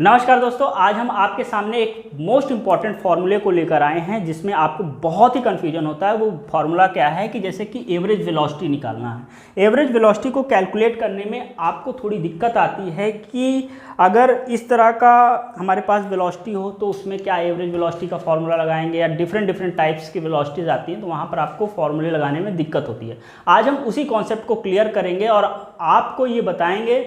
नमस्कार दोस्तों, आज हम आपके सामने एक मोस्ट इंपॉर्टेंट फार्मूले को लेकर आए हैं जिसमें आपको बहुत ही कंफ्यूजन होता है। वो फार्मूला क्या है कि जैसे कि एवरेज वेलोसिटी निकालना है। एवरेज वेलोसिटी को कैलकुलेट करने में आपको थोड़ी दिक्कत आती है कि अगर इस तरह का हमारे पास वेलोसिटी हो तो उसमें क्या एवरेज वेलोसिटी का फार्मूला लगाएंगे, या डिफरेंट टाइप्स की वेलोसिटीज आती हैं तो वहाँ पर आपको फार्मूले लगाने में दिक्कत होती है। आज हम उसी कॉन्सेप्ट को क्लियर करेंगे और आपको ये बताएंगे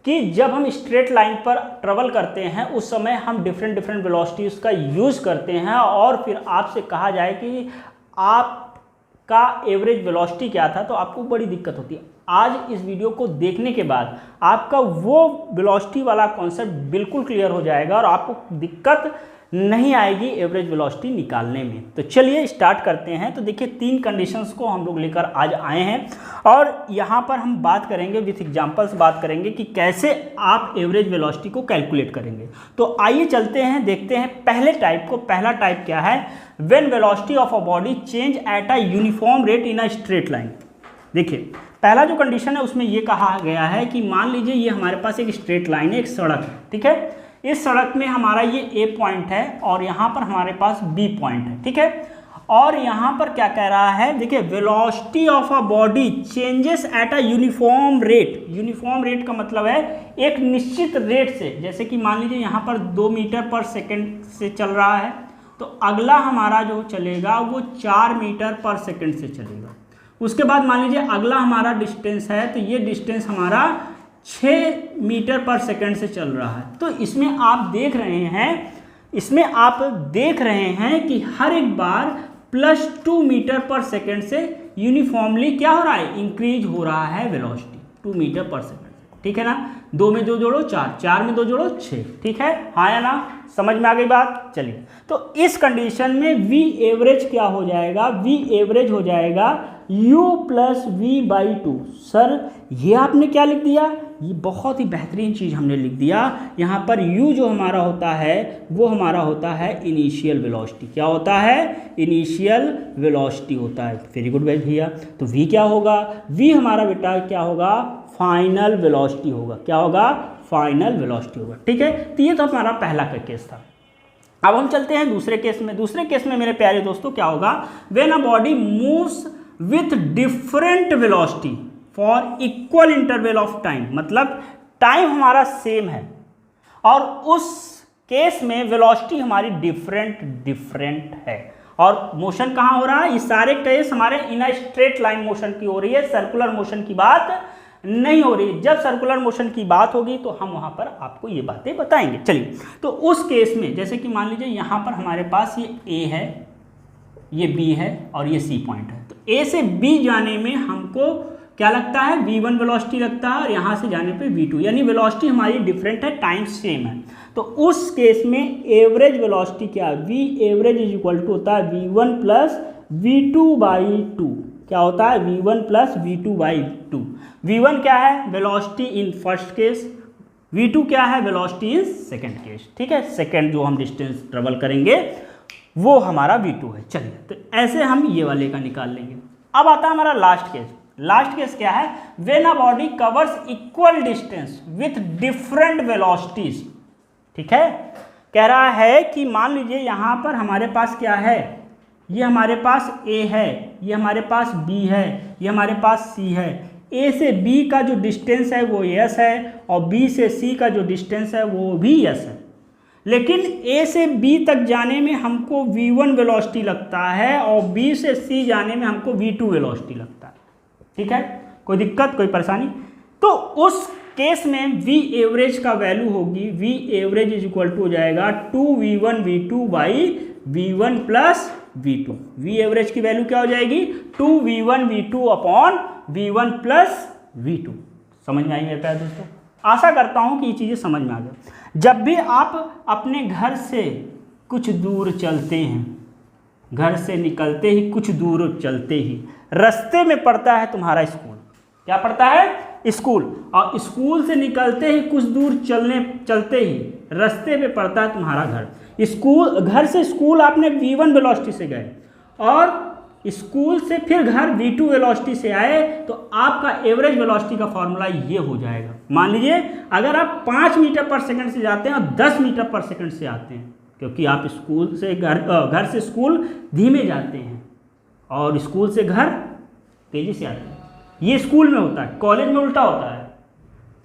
कि जब हम स्ट्रेट लाइन पर ट्रेवल करते हैं उस समय हम डिफरेंट वेलोसिटीज़ का यूज़ करते हैं और फिर आपसे कहा जाए कि आपका एवरेज वेलोसिटी क्या था तो आपको बड़ी दिक्कत होती है। आज इस वीडियो को देखने के बाद आपका वो वेलोसिटी वाला कॉन्सेप्ट बिल्कुल क्लियर हो जाएगा और आपको दिक्कत नहीं आएगी एवरेज वेलोसिटी निकालने में। तो चलिए स्टार्ट करते हैं। तो देखिए, तीन कंडीशंस को हम लोग लेकर आज आए हैं और यहाँ पर हम बात करेंगे विथ एग्जांपल्स, बात करेंगे कि कैसे आप एवरेज वेलोसिटी को कैलकुलेट करेंगे। तो आइए चलते हैं, देखते हैं पहले टाइप को। पहला टाइप क्या है? When velocity of a body change at a uniform rate in a straight line. देखिए, पहला जो कंडीशन है उसमें ये कहा गया है कि मान लीजिए ये हमारे पास एक स्ट्रेट लाइन है, एक सड़क है, ठीक है। इस सड़क में हमारा ये ए पॉइंट है और यहाँ पर हमारे पास बी पॉइंट है, ठीक है। और यहाँ पर क्या कह रहा है? देखिए, velocity of a body changes at a uniform rate. Uniform rate का मतलब है एक निश्चित रेट से। जैसे कि मान लीजिए यहाँ पर 2 मीटर पर सेकेंड से चल रहा है तो अगला हमारा जो चलेगा वो 4 मीटर पर सेकेंड से चलेगा। उसके बाद मान लीजिए अगला हमारा डिस्टेंस है तो ये डिस्टेंस हमारा 6 मीटर पर सेकंड से चल रहा है। तो इसमें आप देख रहे हैं कि हर एक बार +2 मीटर पर सेकंड से यूनिफॉर्मली क्या हो रहा है? इंक्रीज हो रहा है वेलोसिटी 2 मीटर पर सेकंड, ठीक है ना। 2 में 2 जोड़ो 4, 4 में 2 जोड़ो 6, ठीक है, हाँ या ना? समझ में आ गई बात? चलिए, तो इस कंडीशन में वी एवरेज क्या हो जाएगा? वी एवरेज हो जाएगा u + v/2। सर ये आपने क्या लिख दिया? ये बहुत ही बेहतरीन चीज़ हमने लिख दिया। यहाँ पर u जो हमारा होता है वो हमारा होता है इनिशियल वेलोसिटी। क्या होता है? इनिशियल वेलोसिटी होता है। वेरी गुड भैया। तो v क्या होगा? v हमारा बेटा क्या होगा? फाइनल वेलोसिटी होगा। क्या होगा? फाइनल वेलोसिटी होगा, ठीक है। तो ये तो हमारा पहला का केस था। अब हम चलते हैं दूसरे केस में। दूसरे केस में मेरे प्यारे दोस्तों क्या होगा? When a body moves with different velocity for equal interval of time, मतलब टाइम हमारा सेम है और उस केस में वेलोसिटी हमारी डिफरेंट है। और मोशन कहाँ हो रहा है? ये सारे केस हमारे इन अ स्ट्रेट लाइन मोशन की हो रही है, सर्कुलर मोशन की बात नहीं हो रही। जब सर्कुलर मोशन की बात होगी तो हम वहां पर आपको ये बातें बताएंगे। चलिए, तो उस केस में जैसे कि मान लीजिए यहाँ पर हमारे पास ये ए है, ये बी है और ये सी पॉइंट है। तो ए से बी जाने में हमको क्या लगता है? v1 वेलोसिटी लगता है और यहाँ से जाने पे v2, यानी वेलोसिटी हमारी डिफरेंट है, टाइम सेम है। तो उस केस में एवरेज वेलोसिटी क्या है? v average is equal to होता है v1 + v2/2। क्या होता है? v1 + v2/2। v1 क्या है? Velocity in first case. v2 क्या है? वेलोसिटी इन सेकेंड केस, ठीक है। सेकेंड जो हम डिस्टेंस ट्रेवल करेंगे वो हमारा v2 है। चलिए, तो ऐसे हम ये वाले का निकाल लेंगे। अब आता है हमारा लास्ट केस। लास्ट केस क्या है? When a body covers equal distance with different velocities, ठीक है। कह रहा है कि मान लीजिए यहाँ पर हमारे पास क्या है? ये हमारे पास A है, ये हमारे पास B है, ये हमारे पास C है। A से B का जो डिस्टेंस है वो S है और B से C का जो डिस्टेंस है वो भी S है। लेकिन A से B तक जाने में हमको v1 वेलोसिटी लगता है और B से C जाने में हमको v2 वेलोसिटी लगता है, ठीक है। कोई दिक्कत, कोई परेशानी? तो उस केस में v एवरेज का वैल्यू होगी, v average is equal to हो जाएगा 2v1 v2/v1 + v2। v average की वैल्यू क्या हो जाएगी? 2v1 v2/v1 + v2। समझ में आई मेरे प्यारे दोस्तों? आशा करता हूँ कि ये चीज़ें समझ में आ गई। जब भी आप अपने घर से कुछ दूर चलते हैं, घर से निकलते ही कुछ दूर चलते ही रास्ते में पड़ता है तुम्हारा स्कूल। क्या पड़ता है? स्कूल। और स्कूल से निकलते ही कुछ दूर चलते ही रास्ते पे पड़ता है तुम्हारा घर। स्कूल, घर से स्कूल आपने v1 वेलोसिटी से गए और स्कूल से फिर घर v2 वेलोसिटी से आए तो आपका एवरेज वेलोसिटी का फॉर्मूला ये हो जाएगा। मान लीजिए अगर आप 5 मीटर पर सेकंड से जाते हैं और 10 मीटर पर सेकंड से आते हैं, क्योंकि आप स्कूल से घर से स्कूल धीमे जाते हैं और स्कूल से घर तेजी से आते हैं। ये स्कूल में होता है, कॉलेज में उल्टा होता है,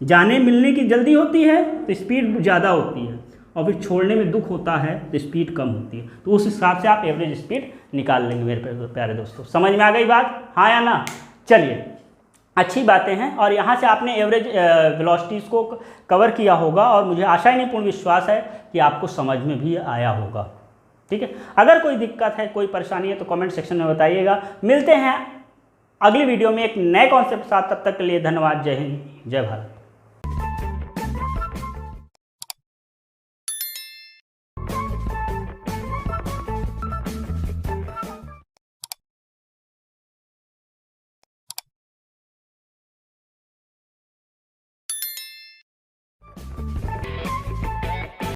जाने मिलने की जल्दी होती है तो स्पीड ज़्यादा होती है और फिर छोड़ने में दुख होता है तो स्पीड कम होती है। तो उस हिसाब से आप एवरेज स्पीड निकाल लेंगे मेरे प्यारे दोस्तों। समझ में आ गई बात, हाँ या ना? चलिए, अच्छी बातें हैं और यहाँ से आपने एवरेज वेलोसिटीज़ को कवर किया होगा और मुझे आशा ही नहीं पूर्ण विश्वास है कि आपको समझ में भी आया होगा। ठीक है, अगर कोई दिक्कत है, कोई परेशानी है तो कमेंट सेक्शन में बताइएगा। मिलते हैं अगली वीडियो में एक नए कॉन्सेप्ट के साथ, तब तक के लिए धन्यवाद। जय हिंद, जय भारत।